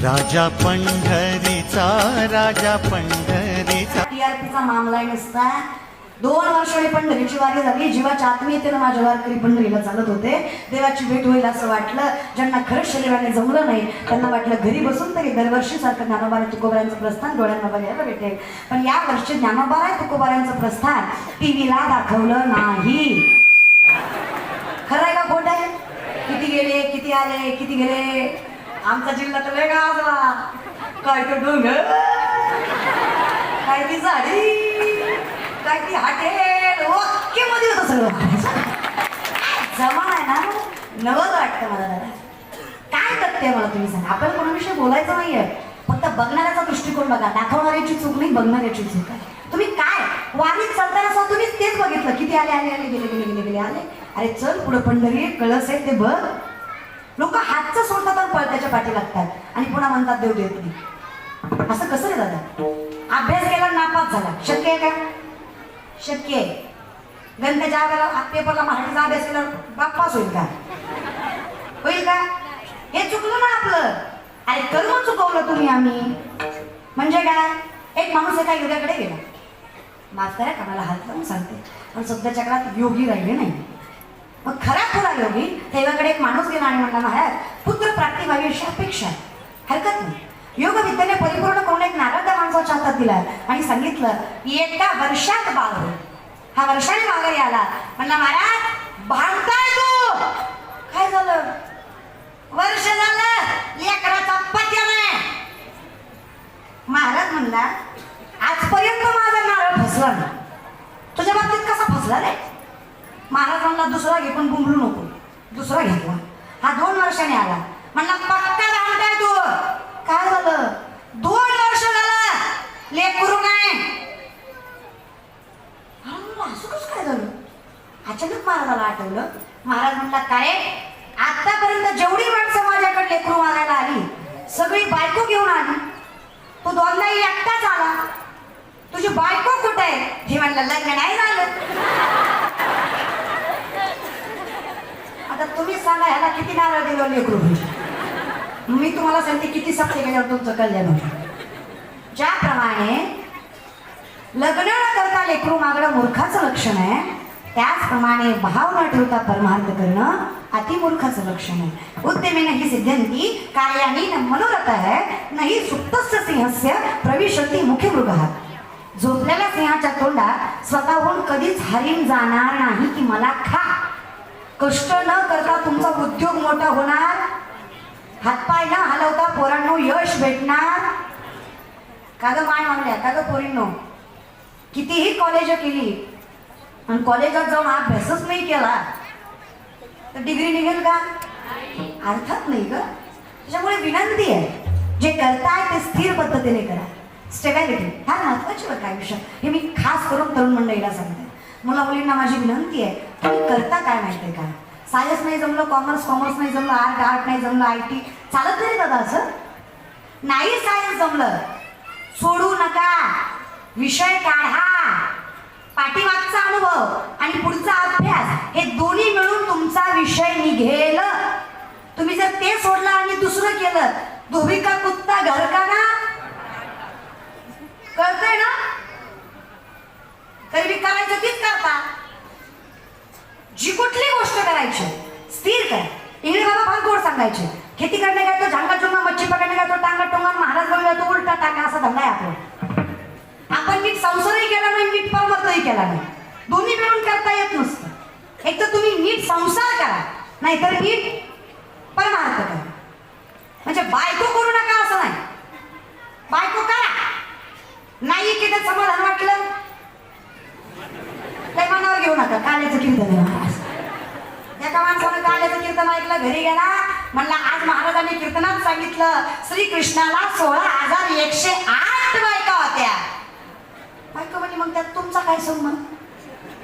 राजा पंढरीचा, राजा पंढरीचा. टीआरपीचा मामला आहे नुसता. 2 वर्षांनी पंढरीची वारी झाली. जीवाच्या आत्मीयतेनं माझ्या वारकरी पंढरीला चालत होते. देवाची भेट होईल असं वाटलं. ज्यांना खरंच शरीराने जमलं नाही त्यांना वाटलं घरी बसून तरी दरवर्षी सारखं ज्ञानोबा तुकोबारांचं प्रस्थान डोळ्यांना बघायला भेटेल. पण या वर्षी ज्ञानोबा तुकोबारांचं प्रस्थान टीव्हीला दाखवलं नाही. खरं आहे का खोट आहे? किती गेले, किती आले, किती गेले. आमचा जिल्हा तर वेगळा असला. काय तो डोंगर, काय ती झाडी, काय ती हॉटेल, ओके मध्ये होतं सगळं. जमा आहे ना, नवं वाटतं मला. दादा काय करते मला तुम्ही सांगा. आपण कोणाविषयी बोलायचं नाहीये, फक्त बघणाऱ्याचा दृष्टिकोन बघा. दाखवणाऱ्याची चूक नाही, बघणाऱ्याची चूक आहे. तुम्ही काय वारीत चालताना असं तुम्ही तेच बघितलं. किती आले आले आले, गेले गेले गेले गेले आले. अरे चल पुढं पंढरी कळस आहे ते बघ. लोक हातचं सोडतात आणि पळत्याच्या पाठी लागतात आणि पुन्हा म्हणतात देव देत नाही. असं कसं रे दादा? अभ्यास केला नापास झाला, शक्य आहे का? शक्य आहे. गणिताच्या वेळेला पेपरला मराठीचा अभ्यास केला पास होईल का? होईल का? हे चुकलं ना आपलं. अरे कर्म चुकवलं तुम्ही. आम्ही म्हणजे काय? एक माणूस एका योग्याकडे गेला. माफ करा का मला हात लावून सांगते, पण सध्याच्या काळात योगी राहिले नाही. मग खरा थोडा योगी देवाकडे एक माणूस गेला आणि म्हणला महाराज पुत्र प्राप्ती व्हावी अशी अपेक्षा आहे, हरकत नाही. योग विद्येने परिपूर्ण करून एक नारळ त्या माणसाच्या हातात दिला आणि सांगितलं एका वर्षात बाळ होईल. हा वर्षाने माघारी आला. म्हणला महाराज भांडताय तू. काय झालं? वर्ष झालं लेकराचा पत्या नाही. महाराज म्हणला आजपर्यंत माझा नारळ फसला नाही, तुझ्या बाबतीत कसा फसला रे? महाराज म्हणला दुसरा घे, पण बुंबलू नको. दुसरा घेतला. हा 2 वर्षाने आला. म्हणला पक्का भांडताय तू. काय झालं? 2 वर्ष झालं लेकरू नाही. असं कसं काय झालं? अचानक महाराजाला आठवलं. महाराज म्हणला काय आतापर्यंत जेवढी माणसं माझ्याकडे लेकरू मागायला आली सगळी बायको घेऊन आली, तू 2दा एकटाच आला. तुझी बायको कुठे आहे? हे म्हणलं लग्न नाही झालं. आता तुम्ही सांगा ह्याला किती नारळ दिलं लेकरू? मी तुम्हाला सांगते किती सप्ते गेल्यावर तुमचं कल्याण होतं. ज्याप्रमाणे लग्न न करता लेकरू मागणं मूर्खाचं लक्षण आहे, त्याचप्रमाणे भाव न ठेवता परमार्थ करणं अतिमूर्खाचं लक्षण आहे. उद्यमेन ही सिद्ध्यन्ति कार्याणि न मनोरथ है नाही सुप्तस्य सिंहस्य प्रविशती मुखे मृगः. झोपलेल्या सिंहाच्या तोंडात स्वतःहून कधीच हरिण जाणार नाही की मला खा. कष्ट न करता तुमचा उद्योग मोठा होणार, हातपाय न हलवता पोरांनो यश भेटणार. का ग माय मागल्या, का ग पोरींनो? कितीही कॉलेज केली आणि कॉलेजात जाऊन अभ्यासच नाही केला तर डिग्री निघेल का? अर्थात नाही ग. त्याच्यामुळे विनंती आहे, जे करताय ते स्थिर पद्धतीने करा. स्टेबिलिटी हा महत्वाची बरं काय विषय. हे मी खास करून तरुण मंडळीला सांगते. मुला मुलींना माझी विनंती आहे, तुम्ही करता काय माहिती आहे का? सायन्स नाही जमलं, कॉमर्स नाही जमलं, आर्ट नाही जमलं, IT चालत नाही दादा. असं नाही. सायन्स जमलं सोडू नका, विषय काढा. पाठीमागचा अनुभव आणि पुढचा अभ्यास हे दोन्ही मिळून तुमचा विषय निघेल. तुम्ही जर ते सोडलं आणि दुसरं केलं, धोबी का कुत्ता घर का ना. कळतंय ना? तरी करायचं तीच करता. जी कुठली गोष्ट करायची स्थिर करा. इंग्लिश बाबा फार गोड सांगायचे, खेती करणे काय तो झांगा चुंगा, मच्छी पकडणे काय तो टांगा टोंगा, महाराज बघूया तो उलटा टाका. असा धंदा आहे आपला. आपण नीट संसारही केला नाही, नीट परमार्थही केला नाही. दोन्ही मिळून करता येत नसतं. एक तर तुम्ही नीट संसार करा, नाहीतर नीट परमार्थ करा. म्हणजे बायको करू नका असं नाही, बायको करा. नाही की त्यात समाधान वाटलं काही मनावर घेऊ नका. काल्याचं कीर्तन आहे. एका माणसानं काल्याचं कीर्तन ऐकलं, घरी गेला, म्हणला आज महाराजांनी कीर्तनात सांगितलं श्रीकृष्णाला 16,108 बायका होत्या. बायको म्हणजे मग त्यात तुमचा काय संबंध?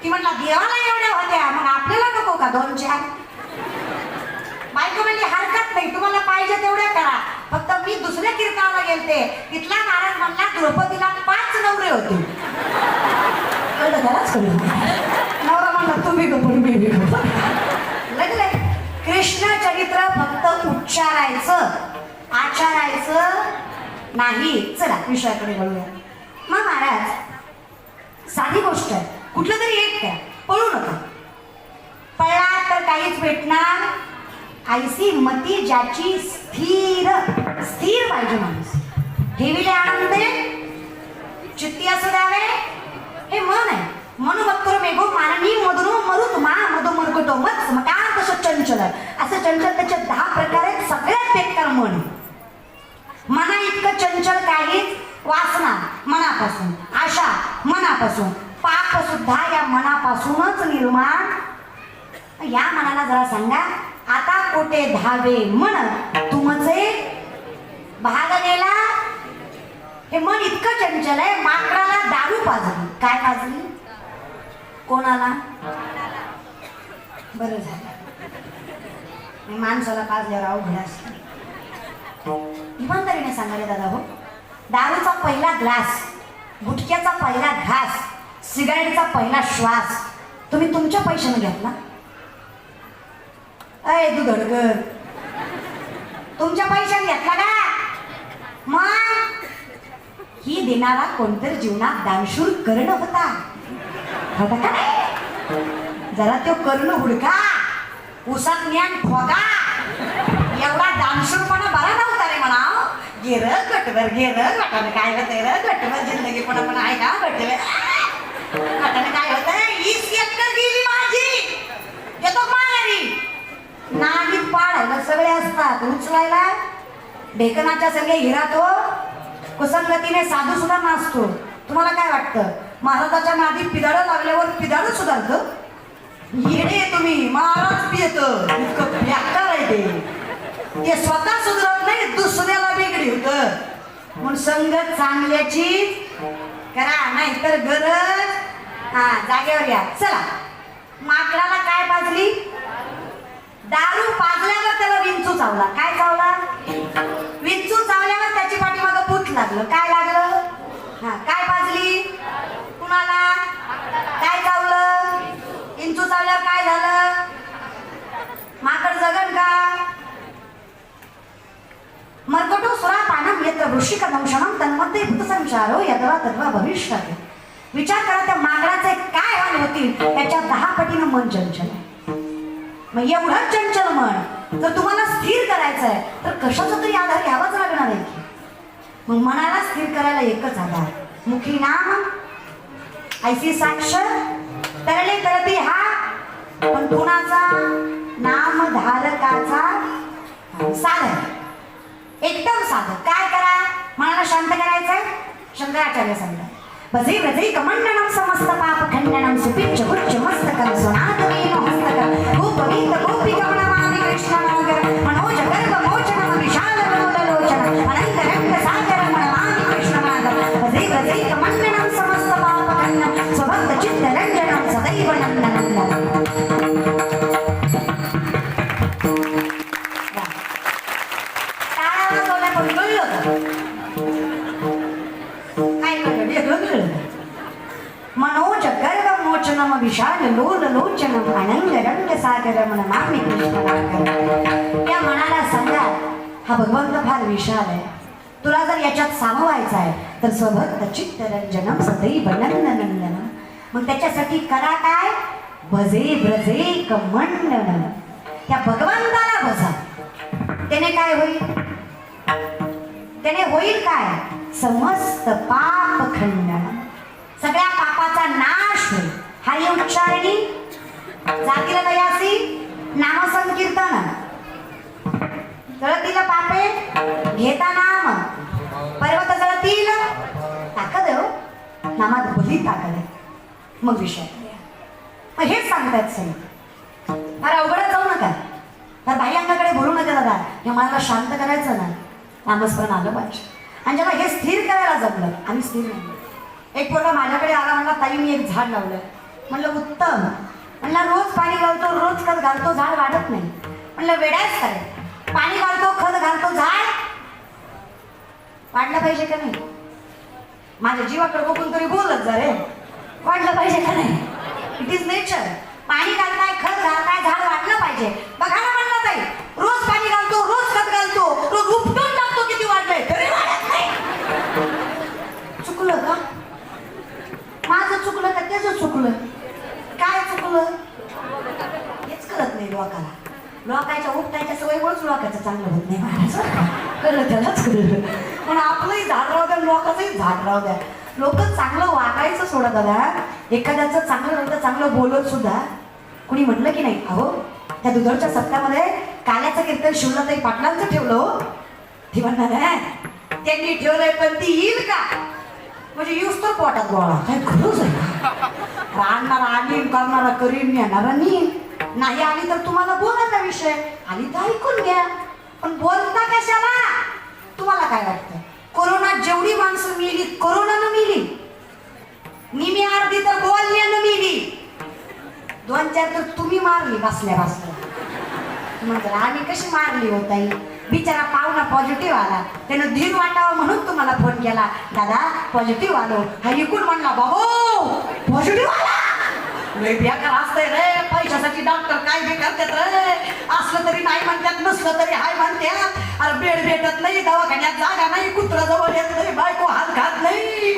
ती म्हणला देवाला एवढ्या होत्या, मग आपल्याला नको का 2-4? बायको म्हणजे हरकत नाही, तुम्हाला पाहिजे तेवढ्या करा. फक्त मी दुसऱ्या कीर्तनाला गेलते, तिथला महाराज म्हणला द्रौपदीला 5 नवरे होते. नवरा म्हणला तुम्ही लगले. कृष्ण चरित्र फक्त उच्चारायचं, आचारायचं. करायचं नाही. चला विषयाकडे वळूया. मग महाराज साधी गोष्ट आहे, कुठलं तरी एक काय, पळू नका. पळला तर काहीच भेटणार. ऐसी मती ज्याची स्थिर स्थिर पाहिजे माणूस. ठेविले आनंदे चित्ती असू द्यावे हे मन आहे. म्हणून मत्तर मेघो माननी मधुनो मरुत मा मधो मरगटो मत मका तसं चंचल असं चंचल त्याचे 10 प्रकार आहेत. सगळ्यात बेकार मन. मना इतकं चंचल काहीच. वासना मनापासून, आशा मनापासून, पाप सुद्धा या मनापासूनच निर्माण. या मनाला जरा सांगा, आता कोठे धावे मन तुमचे भाग गेला. हे मन इतकं चंचल आहे, माकडाला दारू पाजली. काय पाजली? कोणाला? बरं झालं, माणसाला पाजल्यावर अवघड असतं. इमानदारीने सांगा रे दादा हो, दारूचा पहिला ग्लास, गुटख्याचा पहिला घास, सिगारेटचा पहिला श्वास तुम्ही तुमच्या पैशाने घेतला? अय तू धडगर, तुमच्या पैशाने घेतला का? मग ही देणारा कोणतरी जीवनात दानशूर करणं होता का नाही? जरा तो करणं हुडका, उसात ज्ञान ठोगा. एवढा दानशूरपणा बरा नव्हता रे म्हणा. गेर गटवर गेर गटाने काय होतंय रे, गटवर जिंदगी पण आहे का? गटाने काय होतंय? 20 एकर गेली माझी, येतो माघारी. नागीत पाडायला सगळे असतात, उचलायला ढेकणाच्या सगळे हिरा तो कुसंगतीने साधू सुद्धा नाचतो. तुम्हाला काय वाटतं, महाराजाच्या नादी पिदाडं लागल्यावर पिदाडं सुधारतं? येडे तुम्ही, महाराज पियत इतकं बेकार आहे ते स्वतः सुधरत नाही, दुसऱ्याला बिघडी होत. म्हणून संगत चांगल्याची करा, नाही तर गरज. हा जागेवर या. चला, माकडाला काय पाजली? दारू पाजल्यावर त्याला विंचू चावला. काय चावला? विंचू चावल्यावर त्याची पाठीमागं भूत लागलं. काय लागलं? हा काय पाजली? कुणाला? काय चावलं? विंचू चावल्यावर काय झालं? माकड जगन का? मर्कटो सुरापानम यत्र वृश्चिक दंशनम तन्मध्ये भूतसंचारो यद्वा तद्वा भविष्यति. विचार करा, त्या माकडाचे काय हाल होतील, त्याच्या 10 पटीनं मन चंचल आहे. मग एवढं चंचल मन जर तुम्हाला स्थिर करायचं आहे तर कशाचा तरी आधार घ्यावाच लागणार आहे की. मग मनाला स्थिर करायला एकच आधार, मुखी नाम ऐसी साक्ष तरले तरती हा. पण कुणाचा? नामधारकाचा. साधन एकदम साधं. काय करा? मनाला शांत करायचंय. शंकराचार्य सांगतात, भजे व्रजे कमंडनम समस्त पाप खंडनम सुपिच्च उच्च मस्तकं सुनादवीन हस्तकं गोपवीत गोपिकमनमामि कृष्णमोगर मनोज गर्भ मोचनम विशाल मनोलोचन अनंत रंग सागर मनमामि कृष्णमागर भजे व्रजे कमंडनम समस्त पाप खंडनम स्वभक्त चित्त रंजनम सदैव नंदनंदनम. मनोज गर्भ मोचनम विशाल लोल लोचनम अनंग रंग सागर मनमामि कृष्णमागर. या मनाला सांगा, हा भगवंत फार विशाल आहे, तुला जर याच्यात सामावायचा आहे तर स्वभक्त चित्त रंजनम सदैव नंदनंदनम. मग त्याच्यासाठी करा काय? भजे ब्रजे कमंडन. त्या भगवंताला भजा. त्याने काय होईल? त्याने होईल काय? समस्त पाप खंडन. सगळ्या पापाचा नाश होईल. हरी उच्चारणी जातील लयासी नामसंकीर्तन. जळतील पापे घेता नाम, पर्वत जळतील. ताकद हो, नामात भली ताकद आहे. मग विषय मग हेच सांगतायत सगळे. फार अवघडच जाऊ नका, तर बाह्यांगाकडे बोलू नका दादा. हे मला शांत करायचं ना, नामस्मरण आलं पाहिजे. आणि ज्याला हे स्थिर करायला जमलं, आम्ही स्थिर नाही. एक पोरगा माझ्याकडे आला, म्हणला ताई मी एक झाड लावलं. म्हणलं उत्तम. म्हणला रोज पाणी घालतो, रोज खत घालतो, झाड वाढत नाही. म्हणलं वेडायच करे, पाणी घालतो, खत घालतो, झाड वाढलं पाहिजे का नाही? माझ्या जीवाकडे बघून तरी बोलत जा रे, वाढलं पाहिजे का नाही? It is nature. पाणी घालताय, खत घालताय, झाड वाढलं पाहिजे. बघा ना म्हणला ताई, रोज पाणी घालतो, रोज खत घालतो, रोज उपटून टाकतो, किती वाढलंय. कळलं त्यालाच कळलं. पण आपलंही झाड राहू द्या, लोकांचंही झाड राहू द्या. लोक चांगलं वागायचं सोडा दादा. एखाद्याचं चांगलं राहतं, चांगलं बोलत सुद्धा कुणी म्हटलं की नाही, अहो त्या दुधडच्या सप्त्यामध्ये काल्याचं कीर्तन शिवलाताई पाटलांचं ठेवलं हो. ती म्हणणार आहे त्यांनी ठेवलंय पण ती येईल का, म्हणजे येऊस तर पोटात गोळा. काय खरंच आहे का? आणणारा आणीन, करणारा करीन, येणारा नीन. नाही आली तर तुम्हाला बोलायचा विषय, आली तर ऐकून घ्या. पण बोलता कशाला? तुम्हाला काय वाटतं? कोरोनात जेवढी माणसं मेली, कोरोनानं मेली, निमी अर्धी तर बोलण्यानं मेली, 2-4 तर तुम्ही मारली बसल्या बसल्या. म्हणतात आम्ही कशी मारली होताई? बिचारा पाहुणा पॉझिटिव्ह आला, त्यानं धीर वाटावं म्हणून तुम्हाला फोन केला. दादा पॉझिटिव्ह आलो. हा इकून म्हणला बाबो पॉझिटिव्ह आला. लय बेकार असतंय रे, पैशासाठी डॉक्टर काय बी करतात रे. असलं तरी नाही म्हणतात, नसलं तरी हाय म्हणतात. अरे बेड भेटत नाही, दवाखान्यात जागा नाही, कुत्रा जवळ येत नाही, बायको हात खात नाही.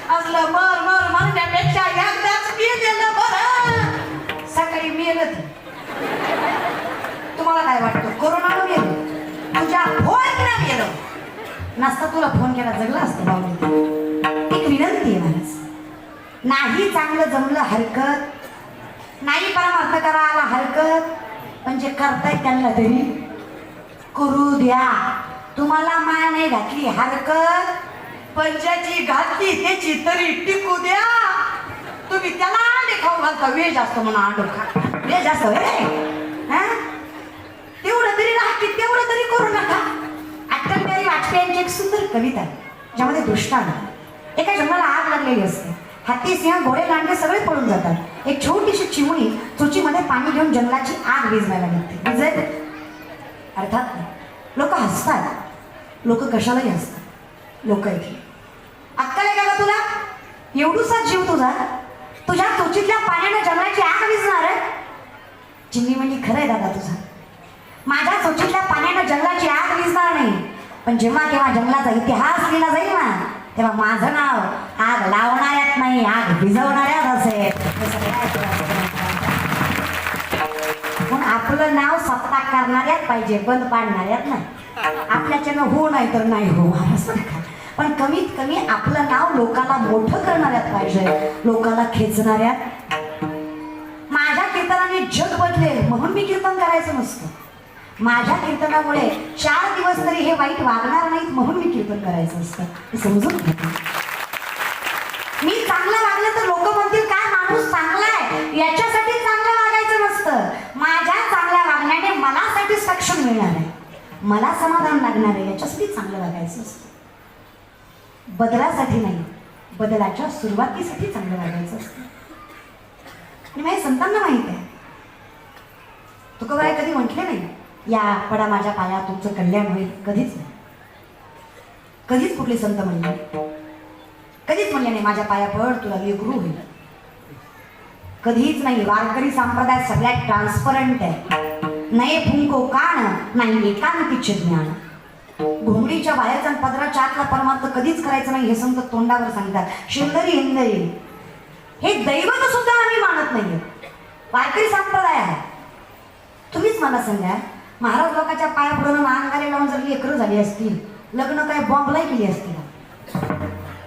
असलं मर मर म्हणण्यापेक्षा एकदाच मेलेलं बरं. सकाळी मेलं ती. तुम्हाला काय वाटतं? कोरोनानं मेलं, तुझ्या फोन गेलं नसता, तुला फोन केला जगला असतं बाबा. एक विनंती आहे महाराज, नाही चांगलं जमलं हरकत नाही, परमार्थ करायला हरकत, पण जे करतायत त्यांना तरी करू द्या. तुम्हाला माया नाही घातली हरकत, पण ज्याची घातली त्याची तरी टिकू द्या. तुम्ही त्याला अंडे खाऊ घालता, वेळ जास्त म्हणा अंडो खा, वेळ जास्त तेवढं तरी राहते, तेवढं तरी करू नका. अटल बिहारी वाजपेयींची एक सुंदर कविता आहे ज्यामध्ये दृष्टांत. एका जंगलाला आग लागलेली असते, हत्ती, सिंह, घोडे, लांडगे सगळे पळून जातात. एक छोटीशी चिमणी चोचीमध्ये पाणी घेऊन जंगलाची आग विझवायला लागते. विजय अर्थात नाही. लोक हसतात, लोक कशालाही हसतात. लोक ऐकले अक्कल आहे का तुला? एवढूसा जीव तुझा, तुझ्या चोचीतल्या पाण्याने जंगलाची आग विझणार आहे? चिमणी म्हणजे खरंय दादा तुझा, माझ्या चोचीतल्या पाण्यानं जंगलाची आग विझणार नाही, पण जेव्हा केव्हा जंगलाचा इतिहास लिहिला जाईल ना, तेव्हा माझं नाव आग लावणाऱ्यात नाही, आग भिजवणाऱ्यात असेल. पण आपलं नाव सत्ता करणाऱ्यात पाहिजे, बंद पाडणाऱ्यात नाही. आपल्याच्यानं हो नाही तर नाही हो असं नका, पण कमीत कमी आपलं नाव लोकांना मोठं करणाऱ्यात पाहिजे, लोकांना खेचणाऱ्यात. माझ्या कीर्तनाने जग बदलेल म्हणून मी कीर्तन करायचं नसतं. माझ्या कीर्तनामुळे 4 दिवस तरी हे वाईट वागणार नाहीत म्हणून मी कीर्तन करायचं असतं. हे समजून घ्या. मी चांगलं वागलं तर लोक म्हणतील काय माणूस चांगला आहे, याच्यासाठी चांगलं वागायचं नसतं. माझ्या चांगल्या वागण्याने मला सॅटिस्फॅक्शन मिळणार आहे, मला समाधान लागणार आहे, याच्यासाठी चांगलं वागायचं असतं. बदलासाठी नाही, बदलाच्या सुरुवातीसाठी चांगलं वागायचं असतं. आणि माझ्या संतांना माहित आहे, तुकोबाई कधी म्हटले नाही या पडा माझ्या पायात तुमचं कल्याण होईल, कधीच नाही. कधीच कुठले संत म्हणले, कधीच म्हणले नाही माझ्या पाया पड तुला लेकरू होईल, कधीच नाही. वारकरी संप्रदाय सगळ्यात ट्रान्सपरंट आहे. नये फुंको कान नाही एकांतीचे ज्ञान. घोंगडीच्या बाहेरचा पदराच्या आतला परमार्थ कधीच करायचं नाही, हे संत तोंडावर सांगतात. शिंदरी हिंदरी हे दैवत सुद्धा आम्ही मानत नाहीये, वारकरी संप्रदाय आहे. तुम्हीच मला सांगा, महाराज लोकांच्या पाया पडून अंगाने लावून जर लेकरं झाली असतील, लग्न काय बॉम्बलाई केली असतील,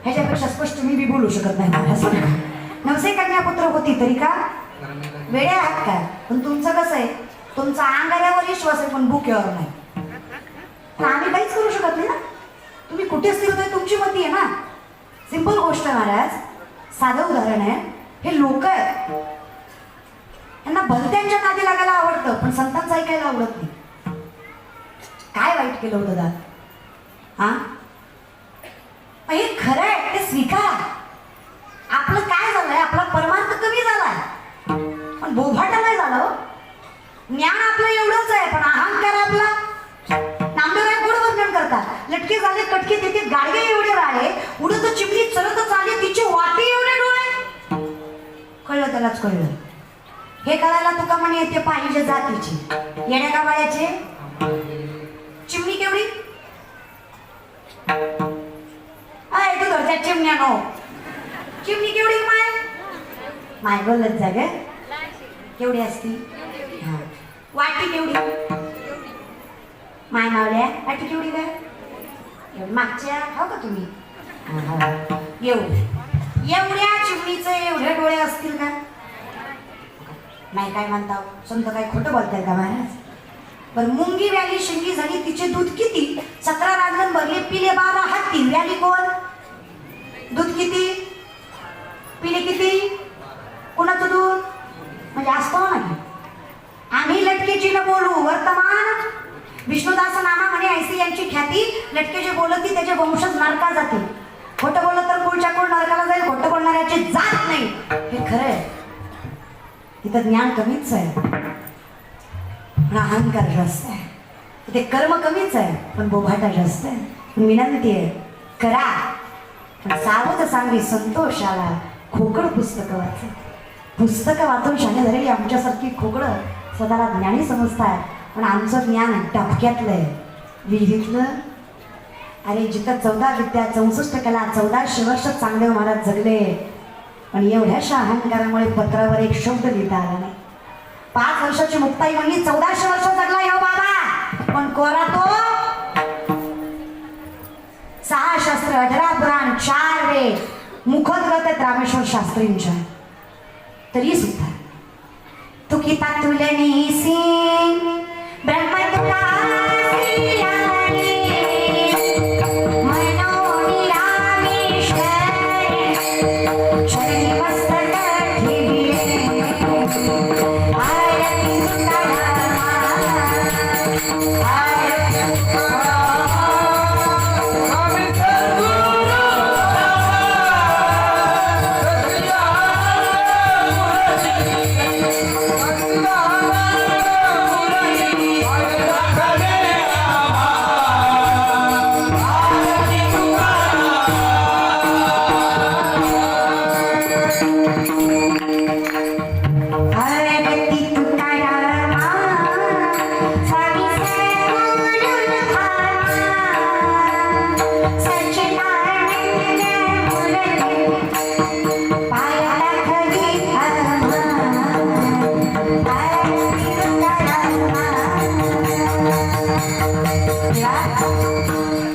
ह्याच्यापेक्षा स्पष्ट मी बी बोलू शकत नाही. महाराज नवसे कन्या पुत्र होती तरी का वेळे आहात काय? पण तुमचं कसं आहे, तुमचा अंगाऱ्यावर विश्वास आहे पण बुक्यावर नाही. आम्ही काहीच करू शकत नाही ना. तुम्ही कुठे स्थिर होते तुमची मती आहे ना. सिंपल गोष्ट महाराज, साधं उदाहरण आहे. हे लोक आहेत, यांना भलत्यांच्या नादी लागायला आवडतं पण संतांचं ऐकायला आवडत नाही. काय वाईट केलं होतं दादा? हा हे खरं आहे, ते स्वीकारा. आपलं काय झालंय, आपला परमार्थ कमी झालाय पण बोभाटा नाही झालं. ज्ञान आपलं एवढंच आहे पण अहंकार आपला. नामदेवराय गोड वर्णन करतात, लटके झाले कटके देते गाडगे एवढे राळे, उडत चिमणी चरत चाले तिचे वाटे एवढे डोळे. कळलं त्यालाच कळलं. हे करायला तुका म्हणे येते पाहिजे जातीची, येण्या गावाळ्याचे चिमणी केवढी आहे तू घरच्या चिमण्या नो. चिमणी केवढी माय बोलत जा ग, केवढी असती. वाटी केवढी माय मावल्या वाटी केवढी काय मागच्या खाऊ का तुम्ही एवढ्या चिमणीचं एवढे डोळे असतील का नाही काय म्हणता संत काय खोटं बोलताय का महाराज पण मुंगी व्याली शिंगी झाली तिचे दूध किती 17 रांजण भरले पिले 12 हाती व्याली कोण दूध किती पिले किती कुणाचं दूध म्हणजे असतो ना आम्ही लटकेची न बोलू वर्तमान विष्णुदास नामा म्हणे ऐसी यांची ख्याती लटके जे बोलती त्याचे वंशज नरका जाते खोटं बोलत तर पुढच्या कोण नरकाला जाईल खोटं बोलणाऱ्याची जात नाही हे खरं आहे इथं ज्ञान कमीच आहे पण अहंकार जास्त आहे ते कर्म कमीच आहे पण बोभाटा जास्त आहे पण विनंती आहे करा पण सावध सांगली संतोषाला खोकड पुस्तकं वाचून शाने झालेली आमच्यासारखी खोकडं स्वतःला ज्ञानी समजतात पण आमचं ज्ञान टपक्यातलं आहे विहिरीतलं अरे जिथं 14 विद्या 64 कला 1400 वर्ष चांगले महाराज जगले पण एवढ्याशा अहंकारामुळे पत्रावर एक शब्द लिहिता आला नाही 5 वर्षाची मुक्ताई म्हणली 1400 वर्ष जगला यो बाबा पण कोरा तो 6 शास्त्र 18 पुराण 4 वेद मुखोद्गत आहेत रामेश्वर शास्त्रींच्या तरी सुद्धा तू किता तुलनीसी ब्रह्म तुकासी मनोनी रामेश्वर चरणी मस्तक ठेविले आरती तुकारामा आरती तुकारामा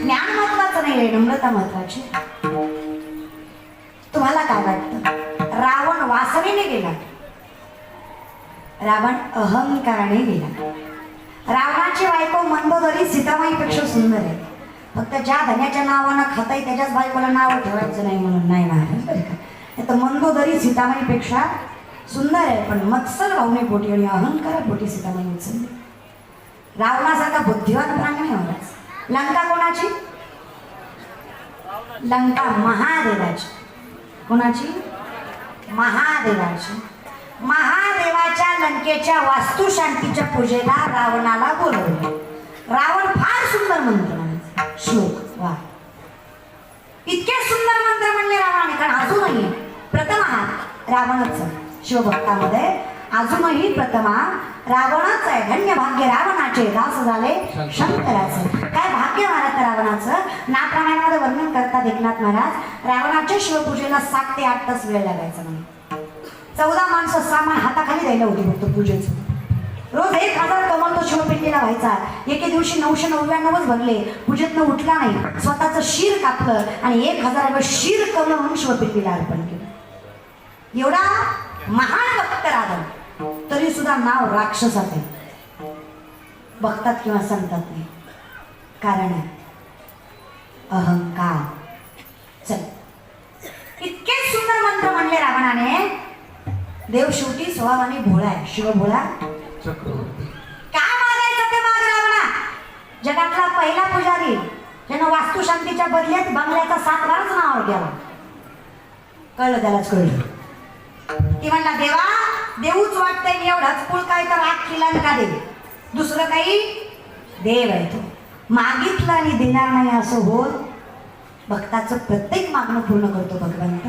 ज्ञान महत्वाचं नाही नम्रता महत्वाची तुम्हाला काय वाटतं रावण वासनेने गेला रावण अहंकाराने गेला रावणाची बायको मंदोदरी सीतामाईपेक्षा सुंदर आहे फक्त ज्या धन्याच्या नावानं खाताय त्याच्याच बायकोला नाव ठेवायचं नाही म्हणून नाही महाराज तर मंदोदरी सीतामाईपेक्षा सुंदर आहे पण मत्सर भावने पोटी आणि अहंकारा पोटी सीतामाई उचलली रावणासारखा बुद्धिवान प्राणी नाही महाराज लंका कोणाची लंका महादेवाची कोणाची महादेवाची महादेवाच्या लंकेच्या वास्तुशांतीच्या पूजेला रावणाला बोलवले रावण फार सुंदर मंत्र म्हणायचा श्लोक वा इतके सुंदर मंत्र म्हणले रावणाने कारण अजूनही प्रथमा रावणच शिवभक्तामध्ये अजूनही प्रथमा रावणच आहे धन्य भाग्य रावणाचे दास झाले शंकराचे काय भाग्य महाराज रावणाचं नाटरामायणामध्ये वर्णन करतात एकनाथ महाराज रावणाच्या शिवपूजेला 7 ते 8 तास वेळ लागायचा म्हणे 14 माणसं सामान हाताखाली द्यायला होती फक्त पूजेचं रोज 1000 कमल तो शिवपिंडीला व्हायचा एके दिवशी 999च भरले पूजेतनं उठला नाही स्वतःचं शीर कापलं आणि 1000 शीर कमळून शिवपिंडीला अर्पण केलं एवढा महान भक्त रावण तरी सुद्धा नाव राक्षसात आहे भक्तात किंवा संतात नाही कारण आहे अहंकार चल इतके सुंदर मंत्र म्हणले रावणाने देव शेवटी स्वभावाने भोळा आहे शिव भोळा काय मागायचं ते माग रावणा जगातला पहिला पुजारी ज्यानं वास्तुशांतीच्या बदल्यात बंगल्याचा 7 वारच नावावर गेला कळलं त्यालाच कळलं ती म्हणला देवा देऊच वाटतंय एवढाच कुळ काय तर अख्खी लंका दे दुसरं काही देव आहे तो मागितलं आणि देणार नाही असं होत भक्ताचं प्रत्येक मागणं पूर्ण करतो भगवंत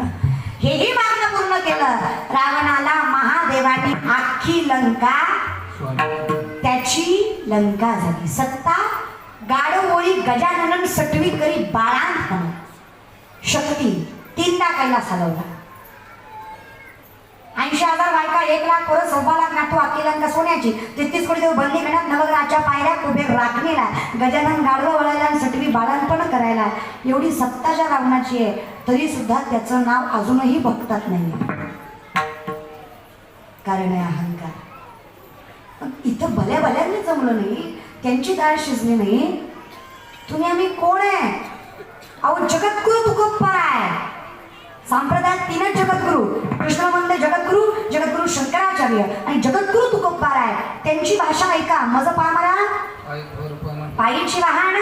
हेही मागणं पूर्ण केलं रावणाला महादेवाने अख्खी लंका त्याची लंका झाली सत्ता गाडोळी गजानन सटवी करी बाळांत शक्ती 3दा कैलास हलवला 80,000 बायका 1,00,000 पोरं 1,25,00,000 नातू अकेल्यांका सोन्याची 33 कोटी देव बंदी करण्यात नवग्रहाच्या पायऱ्या उभे राखणीला गजानन गाडवं वळायला आणि सटवी बाळांपण करायला एवढी सत्ता ज्या रावणाची आहे तरी सुद्धा त्याचं नाव अजूनही बघतात नाही. कारण आहे अहंकार. पण इथं भल्या भल्यांनी जमलं नाही, त्यांची डाळ शिजली नाही. तुम्ही आम्ही कोण आहे? अहो जगद्गुरु तुकोप्पा आहे. संप्रदायात 3च जगद्गुरु, कृष्ण म्हणते जगद्गुरु, जगद्गुरु शंकराचार्य आणि जगद्गुरु तुकोप्पार आहे. त्यांची भाषा ऐका. मज पामरा पायीची वाहन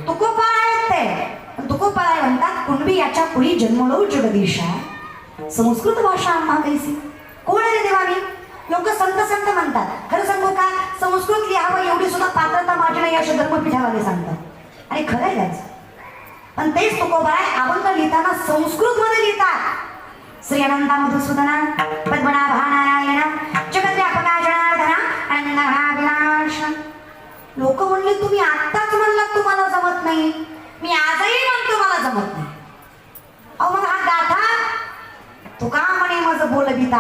तुकोप्पार आहेत ते. तुकोप्पार आहे म्हणतात कुणबी याच्या पुढी जन्मलो जगदीशा. संस्कृत भाषा आम्हा कैसी. कोण आहे देवा मी? लोक संत संत म्हणतात. खरं सांगू का? संस्कृत लिहावं एवढी सुद्धा पात्रता माझी नाही असे धर्मपीठावाले सांगतात. आणि खरं आहे त्याच. पण तेच तुकोबा आहे अभंग लिहिताना संस्कृत मध्ये लिहितात. श्री अनंता मधुसूदना पद्मनाभा नारायण जगद्व्यापका जनार्दना अनंता विनाश. लोक म्हणले तुम्ही आत्ताच म्हणलात तुम्हाला जमत नाही. मी आजही म्हणतो मला जमत नाही. अहो मग हा गाथा तुका म्हणे माझं बोल बिता